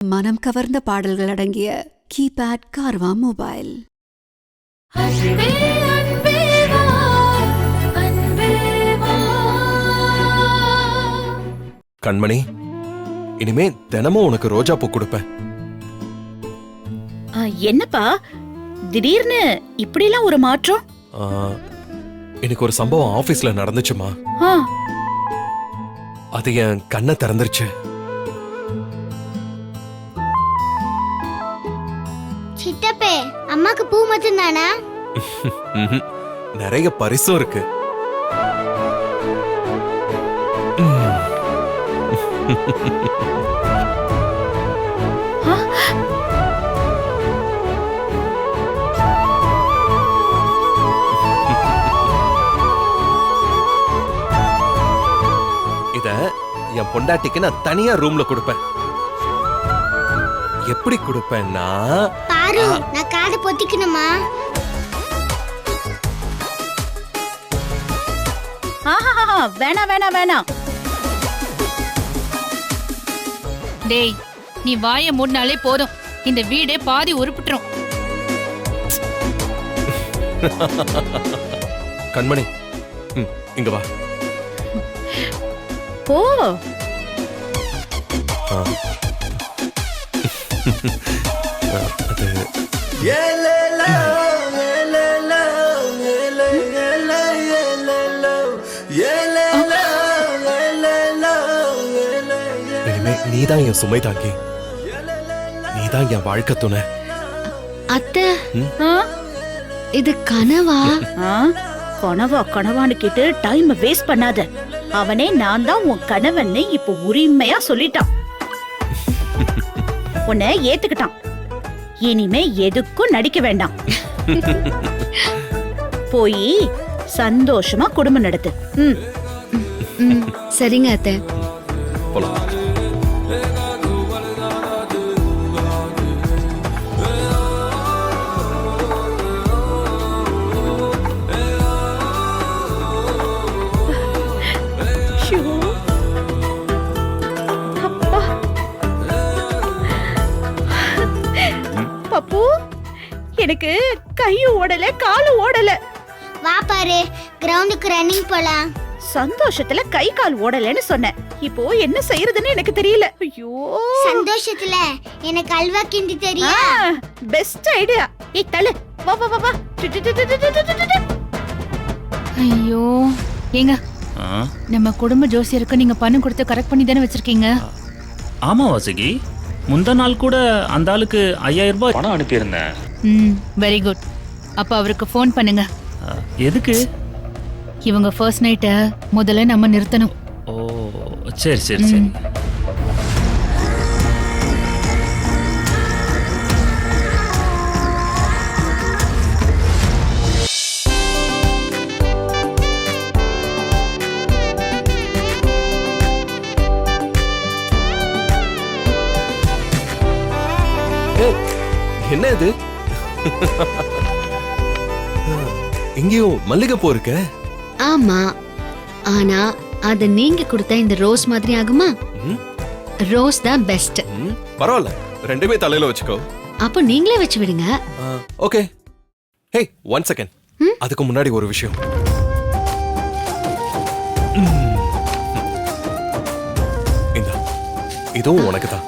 மனம் கவர்ந்த பாடல்கள் அடங்கிய கீபேட் கார்வா மொபைல். கண்மணி, இனிமே தினமும் உனக்கு ரோஜா பூ கொடுப்பேன். என்னப்பா திடீர்னு இப்படிலாம் ஒரு மாற்றம்? எனக்கு ஒரு சம்பவம் ஆபீஸ்ல நடந்துச்சுமா. அது என் கண்ணை திறந்துருச்சு. சித்தப்பே, அம்மாக்கு பூ மட்டும் தானா? நிறைய பரிசும் இருக்கு. இத என் பொண்டாட்டிக்கு நான் தனியா ரூம்ல கொடுப்பேன். எப்படி கொடுப்பேன்னா, பாரு, நான் காது பொத்திக்கணுமா? வேணாம் வேணாம் வேணாம். டேய், நீ வாயை மூடினாலே போதும், இந்த வீடே பாதி உருப்பிட்டுரும். கண்மணி, இங்க வா. போ. இனிமே நீதான் என் சுமை தாங்கி, நீதான் என் வாழ்க்கை துணை. அத்தை, இது கனவா? கனவா கனவான்னு கேட்டு டைம் வேஸ்ட் பண்ணாத. அவனே நான் தான் உன் கணவன்னு இப்ப உரிமையா சொல்லிட்டான். உன்னை ஏத்துக்கிட்டான். இனிமே எதுக்கும் நடிக்க வேண்டாம். போய் சந்தோஷமா குடும்பம் நடத்து. சரிங்க அத்தை. போலாம். பப்பு, எனக்கு கையும் ஓடல காலும் ஓடல. வா பாரு, கிரவுண்டுக்கு ரன்னிங் போலாம். சந்தோஷத்துல கை கால் ஓடலன்னு சொன்னேன். இப்போ என்ன செய்யறதுன்னு எனக்கு தெரியல. ஐயோ, சந்தோஷத்துல எனக்கு அல்வா கிண்டி தெரியா? Best idea. ஏய் தல, வா வா வா வா. ஐயோ, ஏங்க, நம்ம குடும்ப ஜோசியருக்கு நீங்க பணம் கொடுத்து கரெக்ட் பண்ணி தானே வச்சிருக்கீங்க? ஆமா வாசுகி, முந்தா நாள் கூட அந்த ஆளுக்கு 5000 ரூபாய் பணம் அனுப்பியிருந்தேன். Very good. அப்ப அவருக்கு ஃபோன் பண்ணுங்க. எதுக்கு? இவங்க ஃபர்ஸ்ட் நைட்டை முதல்ல நம்ம நிறுத்தணும். ஓ, சரி சரி சரி. என்ன இது? எங்கேயும் மல்லிகைப்பூ இருக்க? ஆமா, ஆனா அத நீங்க கொடுத்த இந்த ரோஸ் மாதிரி ஆகுமா? ரோஸ் தான் பெஸ்ட். பரவாயில்ல, ரெண்டுமே தலையில வச்சுக்கோ. அப்போ நீங்களே வச்சு விடுங்க. ஓகே. ஹே, 1 செகண்ட். அதுக்கு முன்னாடி ஒரு விஷயம். இந்தா, இதுவும் உனக்கு தான்.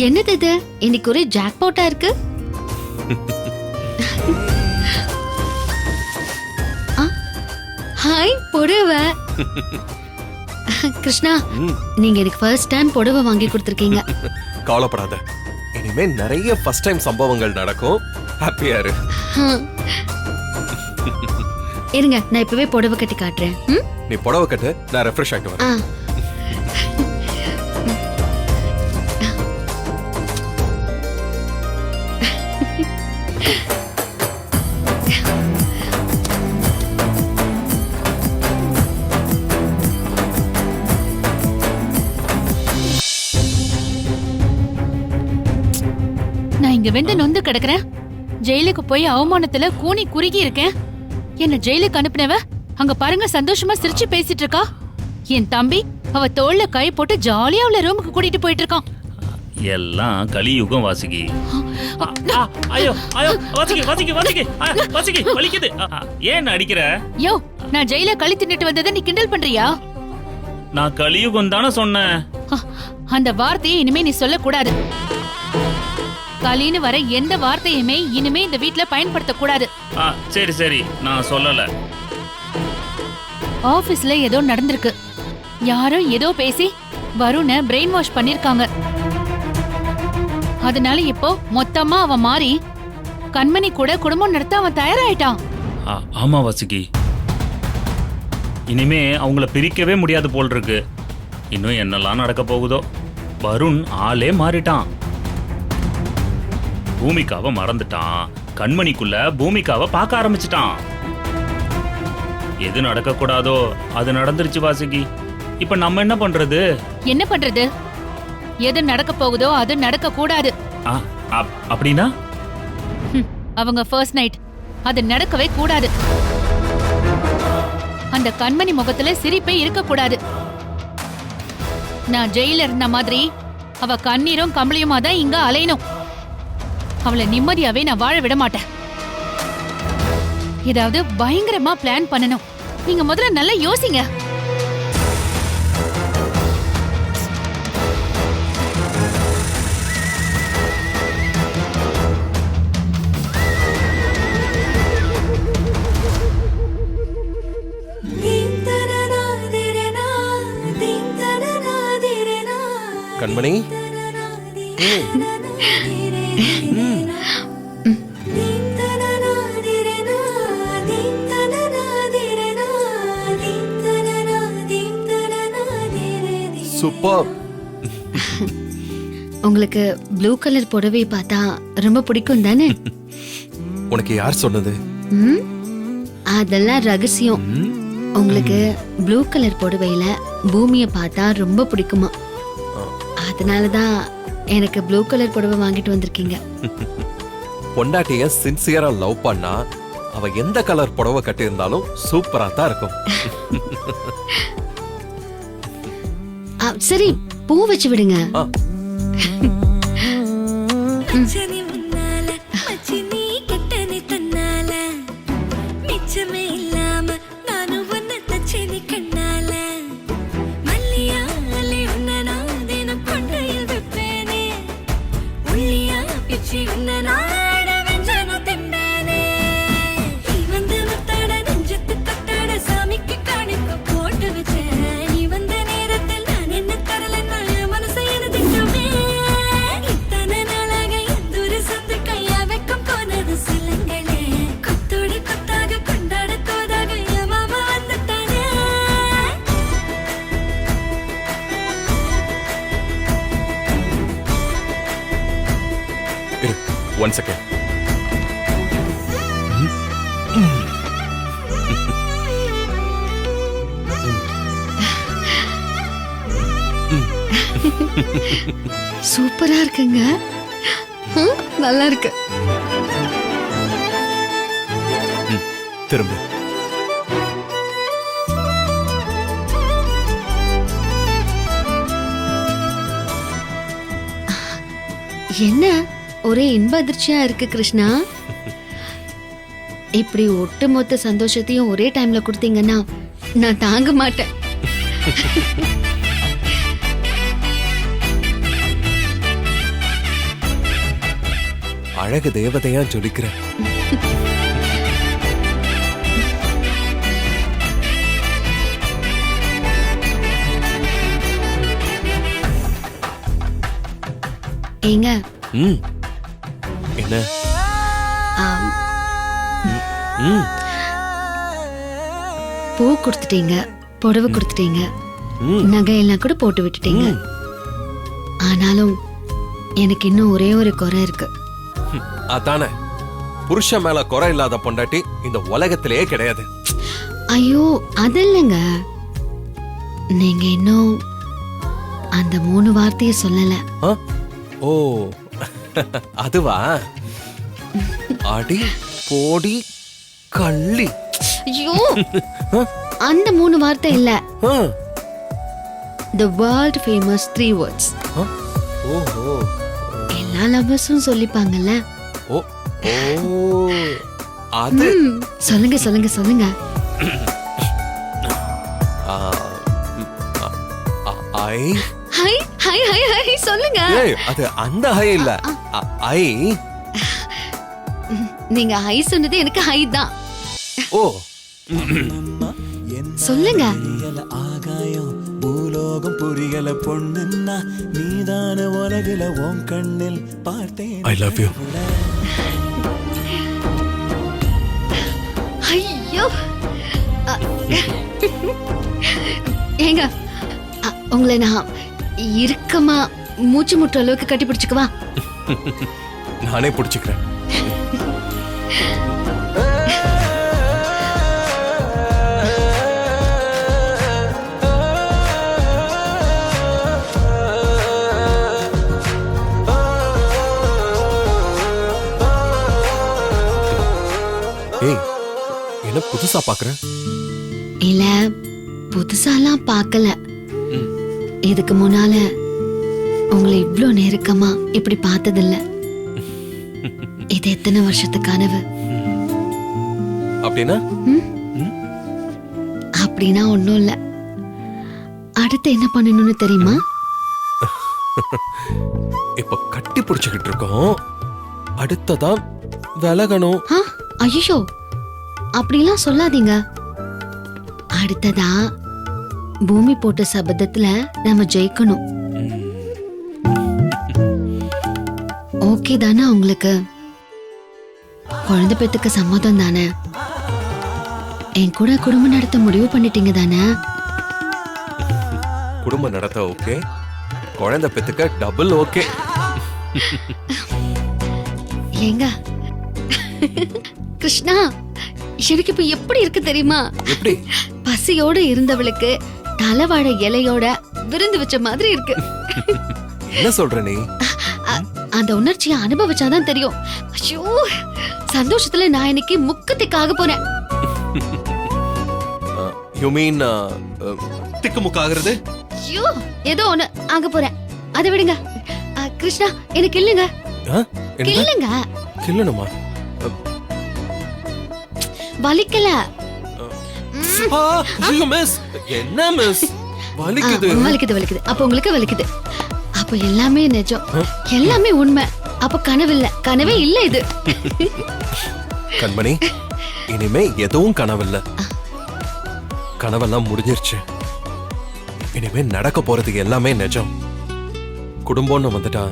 என்னது இது? இன்னைக்கு ஒரே ஜாக்பாட்டா இருக்கு. ஹாய் புடவை. கிருஷ்ணா, நீங்க எனக்கு ஃபர்ஸ்ட் டைம் புடவை வாங்கி கொடுத்திருக்கீங்க. கவலைப்படாத, இனிமே நிறைய ஃபர்ஸ்ட் டைம் சம்பவங்கள் நடக்கும். ஹாப்பியா இரு. இருங்க, நான் இப்பவே புடவை கட்டி காட்டுறேன். நீ புடவை கட்டு, நான் ரெஃப்ரெஷ் ஆயிட்டு வரேன். நான் இங்க வெந்து நொந்து கிடக்குறேன். ஜெயிலுக்கு போய் அவமானத்துல கூனி குறுகி இருக்கேன். என்ன ஜெயிலுக்கு அனுப்புனவ அங்க பாருங்க சந்தோஷமா சிரிச்சு பேசிட்டு இருக்கா. என் தம்பி அவ தோள்ல கை போட்டு ஜாலியா அவள ரூமுக்கு கூட்டிட்டு போயிட்டு இருக்கான். எல்லாம் கலியுகம் வாசுகி. ஐயோ ஐயோ வாசுகி வாசுகி வாசுகி வாசுகி வலிக்குது. ஏன் அடிக்கிற? யோ, நான் ஜெயில களி தின்னுட்டு வந்ததை நீ கிண்டல் பண்றியா? நான் கலியுகம் தானே சொன்னேன். அந்த வார்த்தையை இனிமே நீ சொல்லக்கூடாது. களின்னு வர எந்த வார்த்தையுமே இனிமே இந்த வீட்ல பயன்படுத்த கூடாது. சரி சரி, நான் சொல்லல. ஆபீஸ்ல ஏதோ நடந்திருக்கு. யாரோ ஏதோ பேசி வருண பிரெயின் வாஷ் பண்ணிருக்காங்க. அதனால இப்போ மொத்தமா அவன் மாறி கண்மணி கூட குடும்பம் நடத்த அவன் தயாராயிட்டான். ஆமா வாசுகி, இனிமே அவங்கள பிரிக்கவே முடியாது போல் இருக்கு. இன்னும் என்னெல்லாம் நடக்க போகுதோ. வருண் ஆளே மாறிட்டான். பூமிகாவை மறந்துட்டான். கண்மணிக்குள்ள பூமிகாவை பார்க்க ஆரம்பிச்சிட்டான். எது நடக்க கூடாதோ அது நடந்துருச்சு வாசுகி. இப்ப நம்ம என்ன பண்றது? என்ன பண்றது? எது நடக்க போகுதோ அது நடக்க கூடாது. அப்படின்னா அவங்க ஃபர்ஸ்ட் நைட் அது நடக்கவே கூடாது. அந்த கண்மணி முகத்துல சிரிப்பே இருக்க கூடாது. நான் ஜெயில இருந்த மாதிரி அவ கண்ணீரும் கம்பளியுமா தான் இங்க அலையணும். அவளை நிம்மதியாவே நான் வாழ விட மாட்டேன். ஏதாவது பயங்கரமா பிளான் பண்ணணும். நீங்க முதல்ல நல்லா யோசிங்க. கண்மணி, சூப்பர். உங்களுக்கு ப்ளூ கலர் புடவை பார்த்தா ரொம்ப பிடிக்கும் தானே? உனக்கு யார் சொன்னது? அதெல்லாம் ரகசியம். உங்களுக்கு ப்ளூ கலர் புடவையில பூமியை பார்த்தா ரொம்ப பிடிக்குமா? அதனாலதான் எனக்கு ப்ளூ கலர் புடவை வாங்கிட்டு வந்திருக்கீங்க. பொண்டாட்டிய சின்சியரா லவ் பண்ணா அவ எந்த கலர் புடவை கட்டி இருந்தாலும் சூப்பரா தான் இருக்கும். சரி, பூ வச்சு விடுங்க. One second. சூப்பரா இருக்குங்க. நல்லா இருக்கு. திரும்ப. என்ன ஒரே இன்ப அதிர்ச்சியா இருக்கு கிருஷ்ணா? இப்படி ஒட்டுமொத்த சந்தோஷத்தையும் ஒரே டைம்ல கொடுத்தீங்கன்னா நான் தாங்க மாட்டேன். அழகு தேவதையா ஜொலிக்கிற. ஏங்க, என்ன? பூ கொடுத்துட்டீங்க, புடவை கொடுத்துட்டீங்க, நகையெல்லாம் கூட போட்டு விட்டுட்டீங்க. ஆனாலும் எனக்கு இன்னும் ஒரே ஒரு குறை இருக்கு. அதானே, புருஷன் மேல குறை இல்லாத பொண்டாட்டி இந்த உலகத்திலேயே கிடையாது. ஐயோ, அது இல்லைங்க. நீங்க இன்னும் அந்த 3 வார்த்தையை சொல்லல. ஓ, அதுவா? அடி போடி கள்ளி. ஐயோ, அந்த 3 வார்த்தை இல்ல. The world famous 3 words. ஆ? ஓஹோ எல்லா லவ்வர்ஸும் சொல்லிப்பாங்கல்ல. ஓ ஓ அது சொல்லுங்க சொல்லுங்க சொல்லுங்க. ஆ, ஐ ஹை ஹை ஹை ஹை சொல்லுங்க. ஏய் அது அந்த ஹை இல்ல ஐ நீங்க ஹை சொன்னது எனக்கு ஹை தான். ஓ சொல்லுங்க. ஆகாயம் பூலோகம் புரியல பொண்ணுன்னா நீதான உலகில உன் கண்ணில் பார்த்தேன். I love you. ஐயோ ஏங்க உங்களை நான் இறுக்கமா மூச்சு முட்டுற அளவுக்கு கட்டி பிடிச்சுக்குவா? நானே பிடிச்சுக்கிறேன். ஏய் என்ன புதுசா பாக்குறேன்? இல்ல புதுசாலாம் பார்க்கல. இதுக்கு முன்னால உங்களை இவ்ளோ நெருக்கமா இப்படி பார்த்ததில்ல. இது எத்தனை வருஷத்து கனவு? அப்படின்னா அப்படின்னா ஒண்ணும் இல்ல. அடுத்து என்ன பண்ணணும்னு தெரியுமா? இப்ப கட்டி பிடிச்சுக்கிட்டு இருக்கோம், அடுத்ததான் விலகணும். ஐயோ அப்படிலாம் சொல்லாதீங்க. அடுத்ததா பூமி போட்ட சபதத்துல நம்ம ஜெயிக்கணும். ஓகே தானே உங்களுக்கு? குழந்தை பெத்துக்க சம்மதம் தானே? என் கூட குடும்பம் நடத்த முடிவு பண்ணிட்டீங்க தானே? குடும்பம் நடத்த ஓகே, குழந்தை பெத்துக்க டபுள் ஓகே. ஏங்க கிருஷ்ணா, எனக்கு இப்ப எப்படி இருக்கு தெரியுமா? எப்படி? பசியோட இருந்தவளுக்கு தலைவாழை இலையோட விருந்து வச்ச மாதிரி இருக்கு. என்ன சொல்ற நீ? அந்த உணர்ச்சியை அனுபவிச்சாதான் தெரியும். ஐயோ சந்தோஷத்துல நான் இன்னைக்கு முக்கத்திக்காக போறேன். யூ மீன் திக்குமுக்காகிறது? ஐயோ ஏதோ ஒண்ணு ஆக போறேன். அதை விடுங்க. கிருஷ்ணா எனக்கு இல்லைங்க. இல்லைங்க கிள்ளணுமா? வலிக்கல. மிஸ் என்ன மிஸ் வலிக்குது? வலிக்குது வலிக்குது. அப்ப உங்களுக்கு வலிக்குது. அப்ப எல்லாமே நிஜம், எல்லாமே உண்மை. அப்ப கனவு இல்ல, கனவே இல்ல இது. கண்மணி, இனிமே எதுவும் கனவில்ல. கனவெல்லாம் முடிஞ்சிருச்சு. இனிமே நடக்க போறது எல்லாமே நிஜம். குடும்பம்னு வந்துட்டா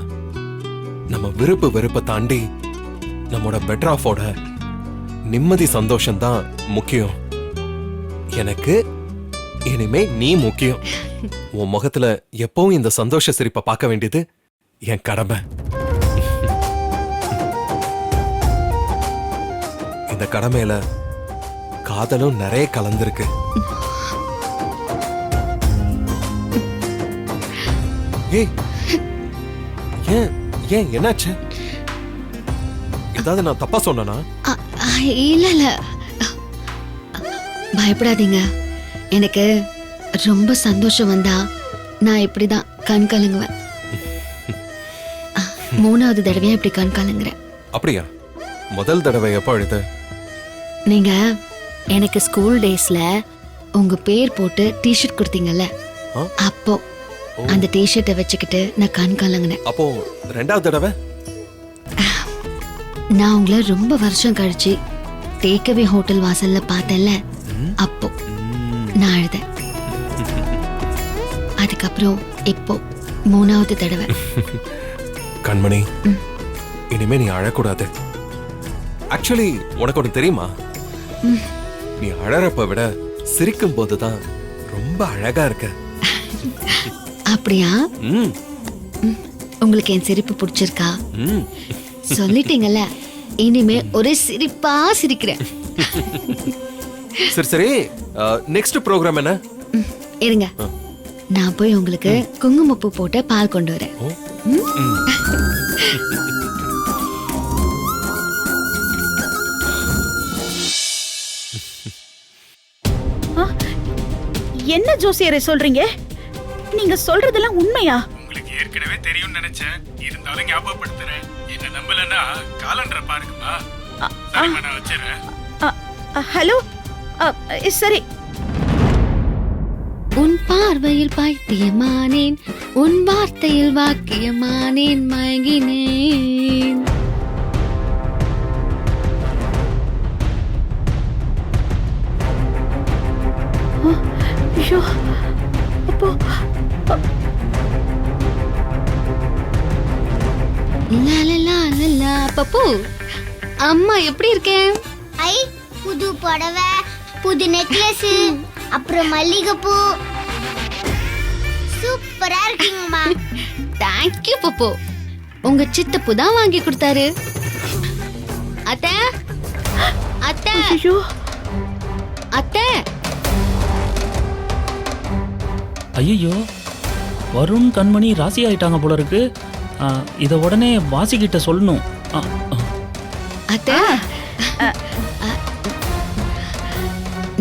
நம்ம விருப்பு வெறுப்பை தாண்டி நம்மோட பெட்டர் ஆஃபோட நிம்மதி சந்தோஷம் தான் முக்கியம். எனக்கு இனிமே நீ முக்கியம். உன் முகத்துல எப்பவும் இந்த சந்தோஷ சிரிப்பை பார்க்க வேண்டியது என் கடமை. இந்த கடமையில காதலும் நிறைய கலந்திருக்கு. ஏய் ஏன் ஏன் என்னாச்சு? ஏதாவது நான் தப்பா சொன்னனா? இல்ல இல்ல பயப்படாதீங்க. எனக்கு ரொம்ப சந்தோஷம் வந்தா நான் இப்படிதான் கண் கலங்குவேன். 3வது தடவையா இப்படி கண் கலங்குறேன். அப்படியா? முதல் தடவை எப்போ அழுத? நீங்க எனக்கு ஸ்கூல் டேஸ்ல உங்க பேர் போட்டு டிஷர்ட் கொடுத்தீங்கல்ல, அப்போ அந்த டிஷர்ட்டை வச்சுக்கிட்டு நான் கண் கலங்கினேன். அப்போ 2வது தடவை? நான் உங்களை ரொம்ப வருஷம் கழிச்சு டேக்அவே ஹோட்டல் வாசல்ல பார்த்தேன்ல, அப்போ நான் அழுதேன். அதுக்கப்புறம் இப்போ 3வது தடவை. கண்மணி, இனிமே நீ அழக்கூடாது. ஆக்சுவலி உனக்கு ஒன்று தெரியுமா? நீ அழறப்ப விட சிரிக்கும் போதுதான் ரொம்ப அழகா இருக்க. அப்படியா? உங்களுக்கு என் சிரிப்பு பிடிச்சிருக்கா? சொல்லிட்டீங்கல்ல, இனிமே ஒரே சிரிப்பா சிரிக்கிறேன். சரி சரி, நெக்ஸ்ட் ப்ரோக்ராம் என்ன? இருங்க, நான் போய் உங்களுக்கு குங்குமப்பூ போட்ட பால் கொண்டு வரேன். என்ன ஜோசியரை சொல்றீங்க? நீங்க சொல்றதெல்லாம் உண்மையா? உங்களுக்கு ஏற்கனவே தெரியும்னு நினைச்சேன், இருந்தாலும் ஞாபகப்படுத்துறேன். என்ன நம்பலன்னா காலண்டரை பாருங்கம்மா. சரிம்மா, நான் வச்சிடுறேன். ஹலோ, சரி. உன் பார்வையில் பைத்தியமானேன், உன் வார்த்தையில் வாக்கியமானேன், மயங்கினேன். ஐயோ, அப்போ லா லா லா லா லா. பப்பு, அம்மா எப்படி இருக்கேன்? ஐ, புது புடவை, புது நெக்லஸ், அப்புறம் மல்லிகைப்பூ, சூப்பரா இருக்கீங்கம்மா. தேங்க்யூ பப்பு. உங்க சித்தப்பு தான் வாங்கி கொடுத்தாரு. அத்தை, அத்தை, ஐயோ, அத்தை. ஐயோ, வருண் கண்மணி ராசி ஆயிட்டாங்க போல இருக்கு. இத உடனே வாசிக்கிட்ட சொல்லணும். அத்தை,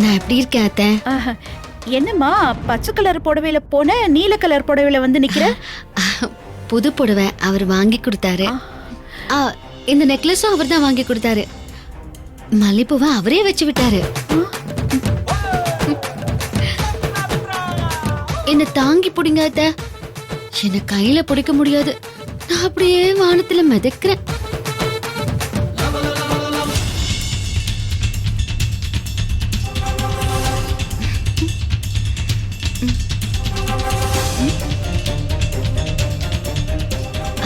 நான் எப்படி இருக்கேன் அத்தை? என்னம்மா பச்சை கலர் புடவையில போன நீல கலர் புடவையில வந்து நிக்கிற? புது புடவை அவர் வாங்கி கொடுத்தாரு. இந்த நெக்லஸும் அவர் தான் வாங்கி கொடுத்தாரு. மல்லிப்பூவை அவரே வச்சு விட்டாரு. என்ன தாங்கி பிடிங்க அத்தை. என்ன கையில பிடிக்க முடியாது. நான் அப்படியே வானத்துல மிதக்கிறேன்.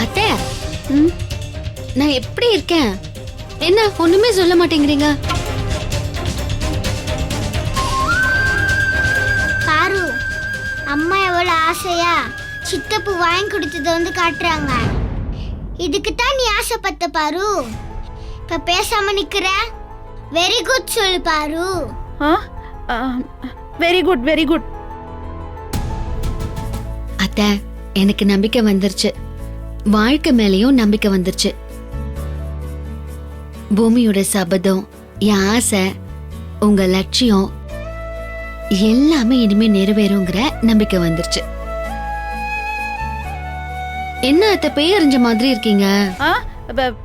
அத்தை, நான் எப்படி இருக்கேன்? என்ன ஒண்ணுமே சொல்ல மாட்டேங்கிறீங்க? பாரு, அம்மா எவ்வளவு ஆசையா சித்தப்பு வாங்கி கொடுத்ததை வந்து காட்டுறாங்க. இதுக்கு தான் நீ ஆசைப்பட்ட பாரு. இப்ப பேசாம நிக்கிற. வெரி குட் சொல்லு பாரு. Very good, very good. அத்தை, எனக்கு நம்பிக்கை வந்துருச்சு. வாழ்க்கை மேலயும் நம்பிக்கை வந்துருச்சு. பூமியோட சபதம், என் ஆசை, உங்க லட்சியம் எல்லாமே இனிமே நிறைவேறுங்கிற நம்பிக்கை வந்துருச்சு. என்ன அத்தை பேய் அறிஞ்ச மாதிரி இருக்கீங்க?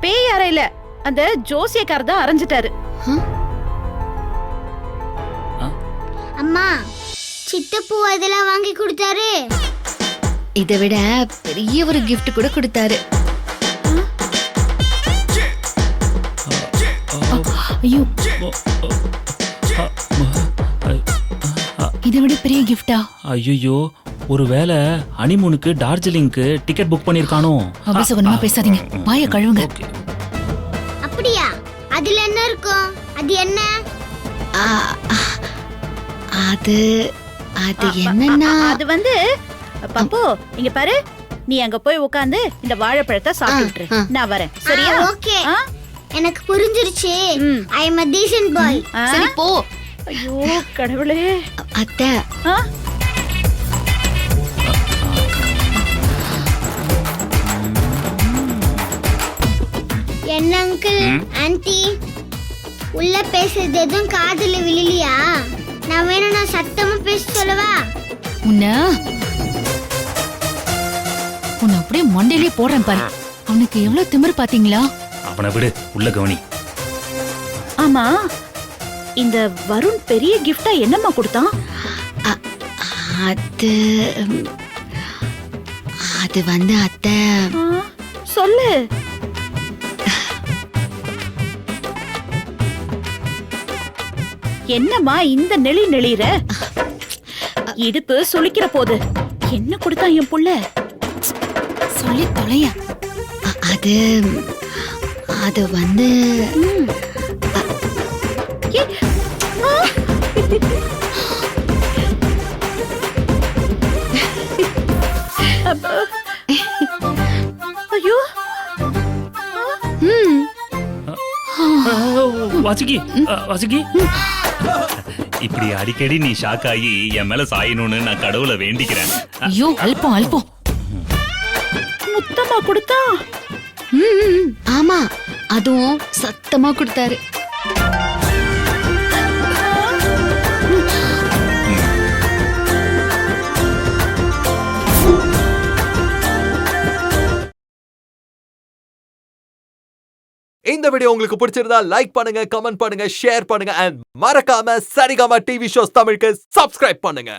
பேய் அறையில அந்த ஜோசியக்கார தான் அரைஞ்சிட்டாரு. அம்மா, சித்தப்பு அதெல்லாம் வாங்கி கொடுத்தாரு. இதை விட பெரிய ஒரு கிஃப்ட் கூட கொடுத்தாரு. ஐயோ, இதை விட பெரிய கிஃப்டா? ஐயோ, ஒருவேளை ஹனிமூனுக்கு டார்ஜிலிங்க்கு டிக்கெட் புக் பண்ணிருக்கானோ? அபசகுணமா பேசாதீங்க, வாயை கழுவுங்க. அப்படியா? அதுல என்ன இருக்கும்? அது என்ன? அது அது என்னன்னா, அது வந்து பப்பு, இங்க பாரு, நீ அங்க போய் உட்கார்ந்து இந்த வாழைப்பழத்தை சாப்பிட்டுட்டு இரு. நான் வரேன், சரியா? ஓகே, எனக்கு புரிஞ்சிருச்சு. ஐ அம் a decent boy. சரி போ. ஐயோ கடவுளே. அத்தை, என்ன அங்கிள், ஆன்ட்டி, உள்ள பேசுறது எதுவும் காதுல விழலையா? நான் வேணும்னா சத்தமா பேச சொல்லவா? உன்னை அப்படியே மண்டையிலே போடுறேன் பாரு. அவனுக்கு எவ்வளவு திமிரு பாத்தீங்களா? அவனை விடு, உள்ள கவனி. ஆமா, இந்த வருண் பெரிய கிஃப்டா என்னம்மா கொடுத்தான்? அது அது வந்து அத்தை, சொல்லு. என்னம்மா இந்த நெளி நெளிற? இடுப்பு சுளிக்கிற போது என்ன கொடுத்தான் என் புள்ள? சொல்லி தொலைய. அது அது வந்து ஐயோ, வாசுகி, வாசுகி, இப்படி அடிக்கடி நீ ஷாக் ஆகி என் மேல சாயணும்னு நான் கடவுளை வேண்டிக்கிறேன். ஐயோ, அல்பம் அல்பம். முத்தமா கொடுத்தா? ஆமா, அதுவும் சத்தமா கொடுத்தாரு. இந்த வீடியோ உங்களுக்கு பிடிச்சிருந்தா லைக் பண்ணுங்க, கமெண்ட் பண்ணுங்க, ஷேர் பண்ணுங்க அண்ட் மறக்காம சரிகமா டிவி ஷோஸ் தமிழுக்கு சப்ஸ்கிரைப் பண்ணுங்க.